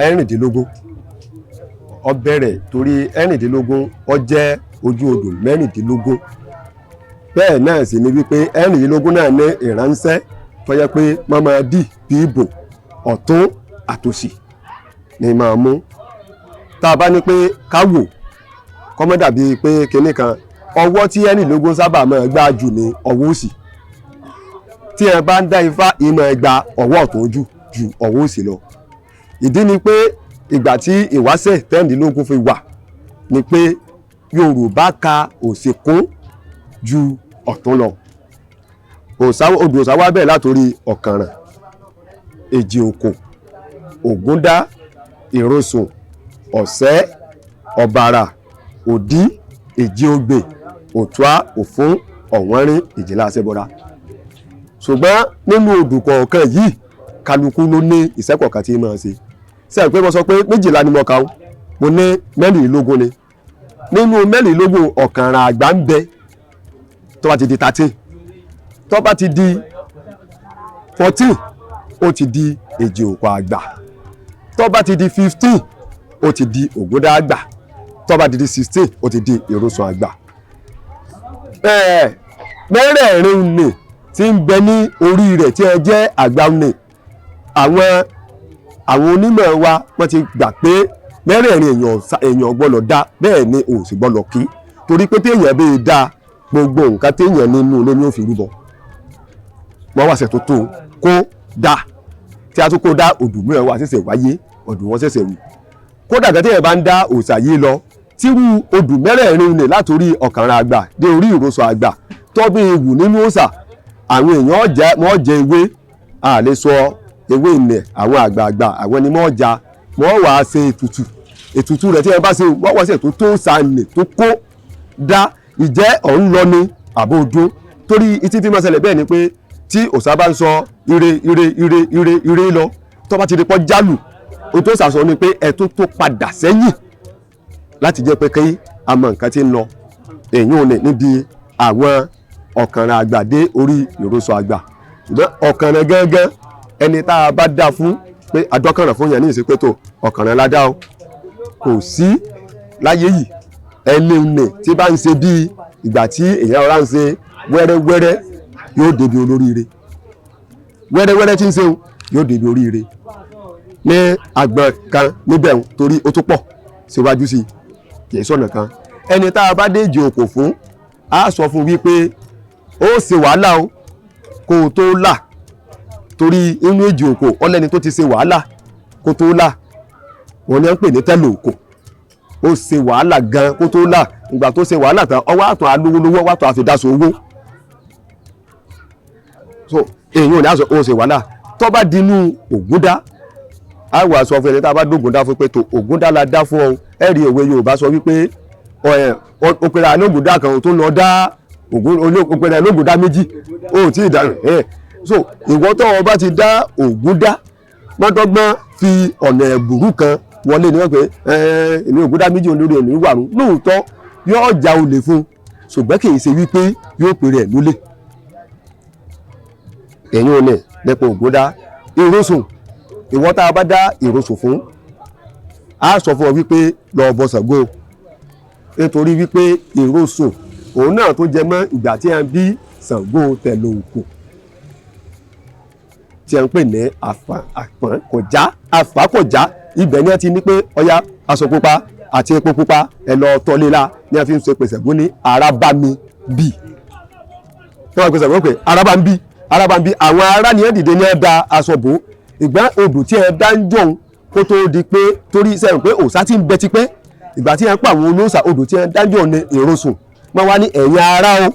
ẹ̀rìndínlógún ó bẹ̀rẹ̀ torí ẹ̀rìndínlógún ó jẹ́ ojú odò mẹ́rìndínlógún bẹ́ẹ̀ náà sì ni wípé ẹ̀rìndínlógún náà ní ìránṣẹ́ tó yẹ pé wọ́n máa dì bí ìbò ọ̀tún àtòsì ni máa mú tá a bá ní pé ká wò kọ́mọ́ dàbí pé kinní kan ọwọ́ tí ẹ̀rìndínlógún sábà máa gbá jù ní ọwọ́ òsì tí ẹ bá ń dá ifá ìmọ̀ ẹgbà ọwọ́ ọ̀tún ju ọwọ́ òsì lọ ìdí ni pé ìgbà tí ìwáṣẹ̀ tẹ́rìndínlógún fi wà ni pé Yorùbá ka òsì kún ju ọ̀tún lọ odò òsà wá bẹ́ẹ̀ látòrí ọ̀kànràn èjì òkò ògúndá ìrosùn ọ̀sẹ́ ọ̀bàrà òdí èjì ogbè òtúá òfún ọ̀wọ́nrín ìjìlá àṣẹbọra ṣùgbọ́n nínú odò kọ̀ọ̀kan yìí kálukú ló ní iṣẹ́ kọ̀ọ̀kan tí máa ṣe sẹ́yìn pé mo sọ pé méjìlá ni mo kà ó mo ní mẹ́rìnlélógún ni nínú mẹ́rìnlélógún ọ̀kànràn àgbà ń bẹ tó bá ti di 13 tó bá ti di 14 ó ti di èjì òkò àgbà tó bá ti di 15 ó ti di ògúndá àgbà tó bá ti di 16 ó ti di ìrosùn àgbà mẹ́rẹ̀ẹ̀rin ni tí ń bẹ ní orí rẹ̀ tí ẹ jẹ́ àgbà ni àwọn onímọ̀ wa wọ́n ti gbà pé mẹ́rẹ̀ẹ̀rin èèyàn gbọ́dọ̀ dá bẹ́ẹ̀ ni ò sì gbọ́dọ̀ kí torí pé téèyàn bẹ́ẹ̀ dá gbogbo nǹkan téèyàn nínú ló ní ó fi rúbọ wọ́n wá ṣẹ̀ tó tó kó dá tí a tún kó dá òdùmúrẹ̀ wá ṣẹ̀ṣẹ̀ wáyé ọdún wọn ṣẹ̀ṣẹ̀ wù kódà gẹ́gẹ́ téèyàn bá ń dá òòṣà yìí lọ tírú odù mẹ́rẹ̀ẹ̀rin nì látòrí ọ̀kànràn àgbà dé orí ìrosùn àgbà tọ́bí ìwù nínú òòṣà àwọn èèyàn wọ́n jẹ ewé a lè sọ ewé ilẹ̀ àwọn àgbààgbà àwọn ni wọ́n ja wọ́n wà á ṣe ètùtù rẹ̀ tí ẹ bá ṣe wọ́n wá ṣe tó sànì tó kó dá ìjẹ́ ọ̀hún lọ ní àbò ọdún torí ìtí fi máa ṣẹlẹ̀ bẹ́ẹ̀ ni pé tí òòṣà bá ń sọ ire lọ tó bá ti di pọ́ jálù o tó sàsọ ni pé ẹ tó padà sẹ́yìn láti jẹ́ pé kí a mọ nǹkan tí ń lọ èyí ò ní níbi àwọn ọ̀kànràn àgbà dé orí ìrosùn àgbà ọ̀kànràn gángan ẹni tá a bá dá fún pé adọ́kànràn fún yẹn ní ìsìnkú ọ̀kànràn ládá o kò sí láyé yìí ẹni nì tí bá ń ṣe bí ìgbà tí èèyàn ọ̀rá ń ṣe wẹ́rẹ́wẹ́rẹ́ yóò débi olóríire wẹ́rẹ́wẹ́rẹ́ tí ń ṣe yóò débi oríire ní àgbọn kan níbẹ̀ torí ó tó pọ̀ síwájú sí kì í sọ̀nà kan ẹni tá a bá dé ìjì òkò fún a sọ fún wípé ó ṣe wàhálà o kó o tó là torí inú ìjì òkò ọlẹ́ni tó ti ṣe wàhálà kó tó là wọ́n ní à ń pè ní tẹ́lẹ̀ òkò ó ṣe wàhálà gan kó tó là ìgbà tó ṣe wàhálà tán ọwọ́ àtàn alówólówó wàá tàn àfidáṣọ owó so èyí ò ní àṣọ ó ṣe wàhálà tó bá dinú ògúndá a wà sọ fún ẹni tá a bá dógúndá fún pé tó ògúndá la dá fún ọ ẹ rí òwe Yorùbá sọ wípé òpèrè alógúndá kan tó lọ dá òpèrè alógúndá méjì ó tí ì dànù so ìwọ tó o bá ti dá ògúndá mọ́tọ́gbọ́n fi ọ̀nà ẹ̀bùrú kan wọlé ni wọ́n pé èmi ògúndá méjì olórí ẹ̀mí wàrún lóòótọ́ yóò já olè fún ṣùgbọ́n kì í ṣe wípé yóò pèrè ẹ̀ lólè ẹ̀yìn olè lẹ́pọ̀ ògúndá ìrosùn ìwọ tá a bá dá ìrosùn fún a sọ fún ọ wípé lọ bọ Ṣàngó nítorí wípé ìrosùn òun náà tó jẹ mọ́ ìgbà tí a ń bí Ṣàngó tẹ̀lé òkú tí a ń pè ní àfàkọ̀já ibẹ̀ ni a ti ní pé ọya aṣọ pupa àti epo pupa ẹ lọ tọ́léla ní a fi ń ṣe pèsè fún ní arábámi bì tí wọ́n pèsè fún pé arábámi bì àwọn ará ni ẹ dìde ní ẹ da aṣọ bò ìgbà odò tí ẹ dá ń jọun kó tó di pé torí sẹ́yìn pé òòṣà ti ń bẹ tipẹ́ ìgbà tí ẹ ń pa àwọn olóòṣà odò tí ẹ dá ń jọun ní ìrosùn wọ́n wá ní ẹ̀yìn ará o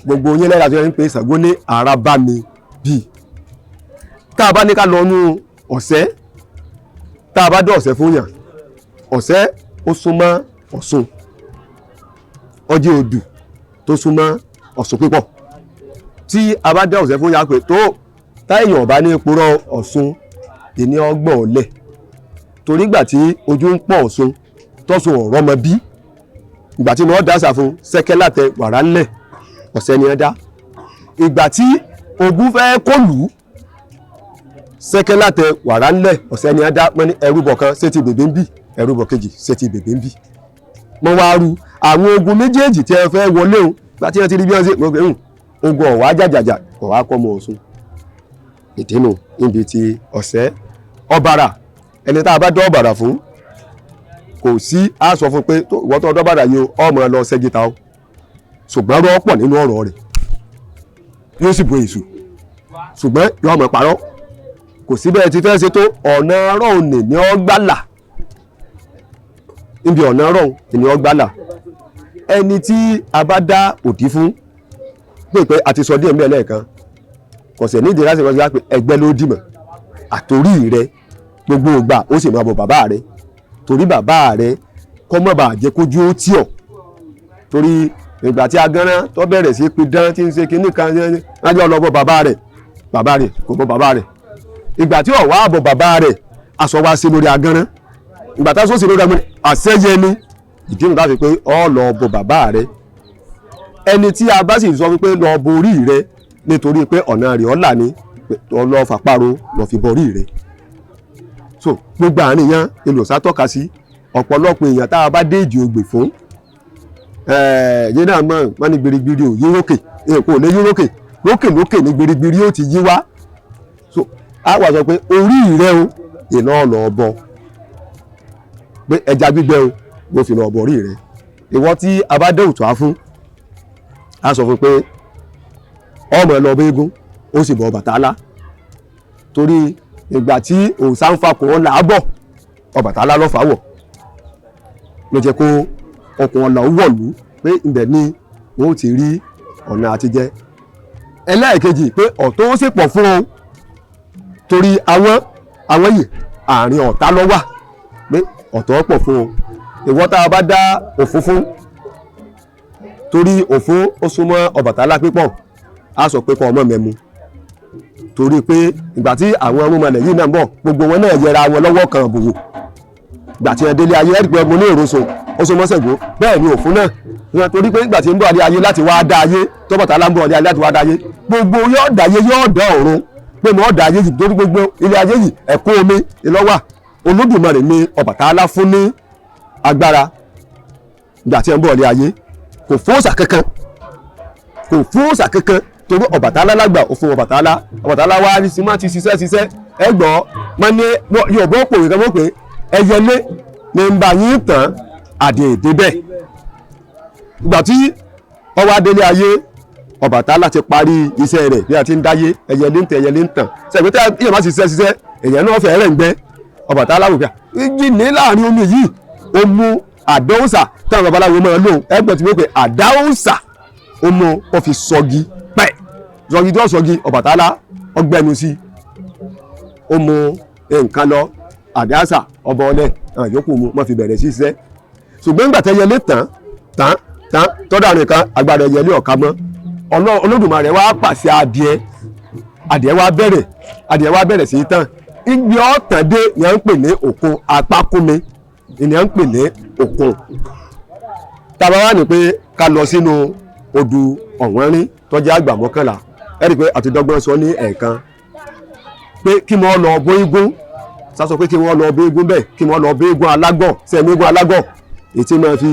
gbogbo yín lẹ́yìn àti ẹ̀ ń pe Ṣàngó ní arábámi bì tá a bá ní ká lọ nú ọ̀sẹ́ tá a bá dé ọ̀sẹ́ fún yàn ọ̀sẹ́ ó súnmọ́ Ọ̀ṣun ọjẹ́ odù tó súnmọ́ Ọ̀ṣun pípọ̀ tí a bá dé ọ̀sẹ́ fún yàn pé tó táyàn ọ̀bá ní purọ́ Ọ̀ṣun ìní ọgbọ̀n ọ̀lẹ̀ torí ìgbà tí ojú ń pọ̀ Ọ̀ṣun tọ́sùn ọ̀rọ̀ mọ bí ìgbà tí wọ́n dá sàfún sẹ́kẹ́ látẹ wàrà ńlẹ̀ ọ̀sẹ́ ni ẹ dá ìgbà tí ogun fẹ́ kọlù sẹ́kẹ́ látẹ wàrà ńlẹ̀ ọ̀sẹ̀ ni á dá mọ́ ní ẹrúbọ kan ṣé ti bèbè ń bì ẹrúbọ kejì ṣé ti bèbè ń bì. mo wá ru àwọn ogun méjèèjì tí ẹ fẹ́ wọlé o gba tí wọ́n ti rí bí wọ́n ṣe mo gbé ogun ọ̀wá jàjàjà ọ̀wá kọ́ mọ́ Ọ̀ṣun. ìdínú níbi tí ọ̀sẹ̀ ọ̀bàrà ẹni tá a bá dọ́ ọ̀bàrà fún kò sí á sọ fún pé ìwọ́n tó ọ̀dọ́ bàrà yìí ọmọ lọ ṣẹ́gìta o ṣùgbọ́n rọ́ pọ̀ nínú ọ̀rọ̀ rẹ̀ yóò sì bo èṣù ṣùgbọ́n yóò mọ̀ parọ́ kò sí bẹ́ẹ̀ ti fẹ́ ṣe tó ọ̀nà ọ̀rọ̀ òní ni ó gbàlà níbi ọ̀nà ọ̀rọ̀ ni ó gbàlà ẹni tí a bá dá òdì fún pé a ti sọ díẹ̀ mẹ́ẹ̀ lẹ́ẹ̀kan kò sì nídìí láti wọ́n ti wá pé ẹgbẹ́ ló dìmọ̀ àtòrí rẹ gbogbo ìgbà ó sì máa bọ̀ bàbá rẹ torí bàbá rẹ kọ́ mọ́ bàá jẹ́ kójú ó tì ọ́ torí ìgbà tí agánrán tó bẹ̀rẹ̀ sí pidán tí ń ṣe kinní kan lájọ́ lọ bọ̀ bàbá rẹ̀ kò bọ̀ bàbá rẹ̀ ìgbà tí ọ̀wá àbọ̀ bàbá rẹ̀ aṣọ wa sí lórí agánrán ìgbà tá a sọ sí lórí agánrán àṣẹyẹ ni ìdí nǹkan fi pé ọ lọ bọ̀ bàbá rẹ̀ ẹni tí a bá sì sọ wípé lọ borí rẹ̀ nítorí pé ọ̀nà rẹ̀ ọ̀là ni lọ fàpárò lọ fi borí rẹ̀ so gbogbo àárín yẹn ìlòsà tọ́ka sí ọ̀pọ̀lọpọ̀ èèyàn tá a bá dé ìdí ògbè fún yé náà mọ̀ wọ́n ní gbirigbiri ò yí rókè èkó ò lè yí rókè lókè ní gbirigbiri ó ti yí wá so a wà sọ pé orí rẹ o iná ọ̀nà ọ̀bọ pé ẹja gbígbẹ o ló fi lọ ọ̀bọ orí rẹ ìwọ tí a bá dé òtún á fún a sọ fún pé ọmọ ẹ lọ bá eégún ó sì bọ Ọbàtálá torí ìgbà tí òòṣà ń fakùn ọ̀là bọ̀ Ọbàtálá ló fà wọ̀ ló jẹ́ kó ọkùn ọ̀là ó wọ̀lú pé ibẹ̀ ni wọ́n ó ti rí ọ̀nà àtijẹ́ ẹlẹ́ẹ̀kejì pé ọ̀tọ̀ ó sì pọ̀ fún ọ torí àwọn yìí àárín ọ̀tá ló wà pé ọ̀tọ̀ pọ̀ fún ọ ìwọ tá a bá dá òfó fún torí òfó ó súnmọ́ Ọbàtálá pípọ̀ á sọ pé kọ́ ọmọ mẹ́mu torí pé ìgbà tí àwọn ọmọọmọlẹ̀ yìí náà ń bọ̀ gbogbo wọn náà yẹra wọn lọ́wọ́ kan bòwò ìgbà tí ẹ délé ayé ẹ̀rí pé ọmọ ní ìrosò ó so mọ́sẹ̀gbó bẹ́ẹ̀ ni òfún náà torí pé ìgbà tí ń bọ̀ adé ayé láti wá dá ayé tọ́bọ̀tálá ń bọ̀ adé ayé láti wá dá ayé gbogbo yóò dá ayé yóò dá ọ̀run pé mo dá ayé yìí torí gbogbo ilé ayé yìí ẹ̀kún omi ìlọ́wà Olódùmarè ni Ọbàtálá fún ní agbára ìgbà tí ń bọ̀ adé ayé kò fóòsà kankan torí Ọbàtálá lágbà òfin Ọbàtálá wá ní sinmi ti ṣiṣẹ́ ẹgbọ́n máa ní Yorùbá òpòwé kan mọ̀ pé ẹyẹlé ní ń bá yín tán àdèdè bẹ́ẹ̀ ìgbà tí ọwọ́ adélé ayé Ọbàtálá ti parí iṣẹ́ rẹ̀ bí a ti ń dáyé ẹyẹlé ń tàn ṣẹ̀gbẹ́ tí èèyàn bá ṣiṣẹ́ èèyàn náà fẹ́ẹ́ rẹ̀ ń gbẹ́ Ọbàtálá wò pé ìjì ní láàrin omi yìí ó mú àdáhùnsà táwọn babaláwo máa lò ẹgbẹ́ tí wọ́n pe àdáhùnsà ó mú ó fi sọgi pẹ́ sọgi tí wọ́n sọgi Ọbàtálá ọgbẹ́nu sí ó mú nǹkan lọ àdáhùnsà ọba ọlẹ́ àyókù mu wọ́n fi bẹ̀rẹ̀ sí iṣẹ́ ṣùgbọ́n nígbà tẹ́yẹlé tán tọ́dà nìkan agbára ẹyẹlé ọ̀ka mọ́ Olódùmarè wá pàṣẹ adìẹ wá bẹ̀rẹ̀ sí tán ìgbì ọ̀tàn dé ni à ń pè ní òkun apákúnmi ni à ń pè ní òkun tàbá wà ní pé ká lọ sínú odù Ọ̀wọ́nrín tọ́jú àgbà mọ́kànlá ẹ rí i pé àtidọ́gbọ́n sọ ní ẹ̀ẹ̀kan pé kí wọ́n lọ bó igun sásọ pé kí wọ́n lọ bó igun bẹ́ẹ̀ kí wọ́n lọ bó igun alágọ̀ sẹ́mi igun alágọ̀ ètí máa fi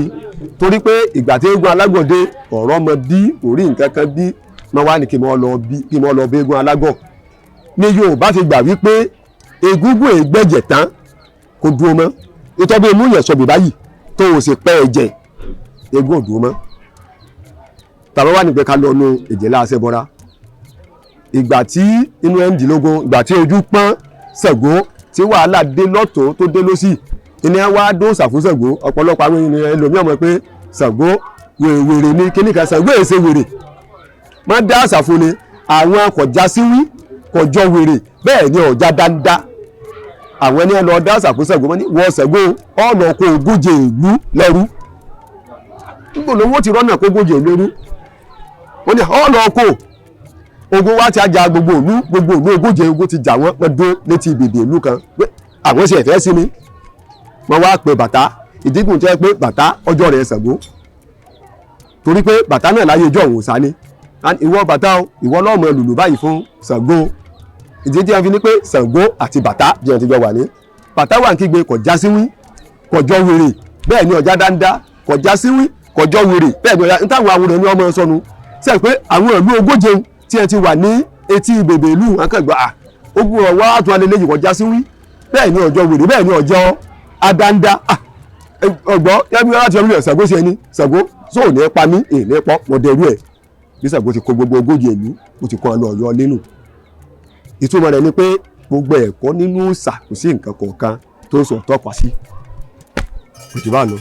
torí pé ìgbà tí igun alágọ̀ dé ọ̀rọ̀ mọ bí orí nǹkan kan bí wọ́n wá ní kí wọ́n lọ bó igun alágọ̀ ní Yorùbá fi gbà wípé egúngún ègbẹ̀jẹ̀ tán kò dúró mọ́ ìtọ́jú imú yẹn sọ bìbá yìí tó o sì pẹ́ ẹ̀jẹ̀ egún ò dúró mọ́ tàbí wà ní pé ká lọ nu Èjìlá Aṣẹ́bọra ìgbà tí inú ẹ̀ ń dìlógún ìgbà tí ojú pọ́n Ṣàngó tí wàhálà dé lọ́tọ̀ tó dé lọ́sì ìní wá dó Ṣàngó Ṣàngó ọ̀pọ̀lọpọ̀ àwọn ènìyàn ẹlòmíràn mọ̀ pé Ṣàngó wèrè ní kíníkà Ṣàngó èsè wèrè má dá àṣàfún ni àwọn kọjá síwí kọjọ wèrè bẹ́ẹ̀ ni ọ̀já dáńdá àwọn ẹni lọ dá Ṣàngó Ṣàngó wọ́n ní wọ́n Ṣàngó ọ̀nà kó ogóje ìlú lẹ́rú nígbò lówó ti rọ́nà kó ogóje ìlú lẹ́rú wọ́n ní ọ̀nà kó ogun wá ti ajá gbogbo ìlú ogóje ogun ti jà wọ́n pẹ́ dó létí ibèdè ìlú kan pé àwọn ṣe ẹ̀fẹ́ sí ni wọ́n wá pe Bàtá ìdígùn jẹ́ pé Bàtá ọjọ́ rẹ̀ Ṣàngó torí pé Bàtá náà láyé ọjọ́ òun sá ni ìwọ Bàtá ìwọ lọ́mọ lùlù báyìí fún Ṣàngó ìdí tí a fi ní pé Ṣàngó àti bàtá bí wọn ti jọ wà ní bàtá wà ń kígbe kọjá síwí kọjọ wèrè bẹ́ẹ̀ ni ọjà dáńdá kọjá síwí kọjọ wèrè bẹ́ẹ̀ ni ọjà nítawọn àwòrán ni ọmọ sọnù sẹ pé àwọn ìlú ogóje tí ẹ ti wà ní etí bèbè ìlú akẹgbà ogun ọwọ àtún alẹ lẹ́yìn kọjá síwí bẹ́ẹ̀ ni ọjọ wèrè bẹ́ẹ̀ ni ọjọ adáńdá ọgbọ yẹbi láti ọmọ ilẹ̀ Ṣàngó sí ẹni Ṣàngó sóò ní pa mí èèní pọ mọdẹrú ẹ bí Ṣàngó ti kó gbogbo ogóje ìlú ó ti kó ọ lọ Ọ̀yọ́ lẹ́nu ìtumọ̀ rẹ̀ ni pé gbogbo ẹ̀kọ́ nínú ìsà kò sí nǹkan kọ̀ọ̀kan tó ń sọ tọ́pa sí òjò bá lọ.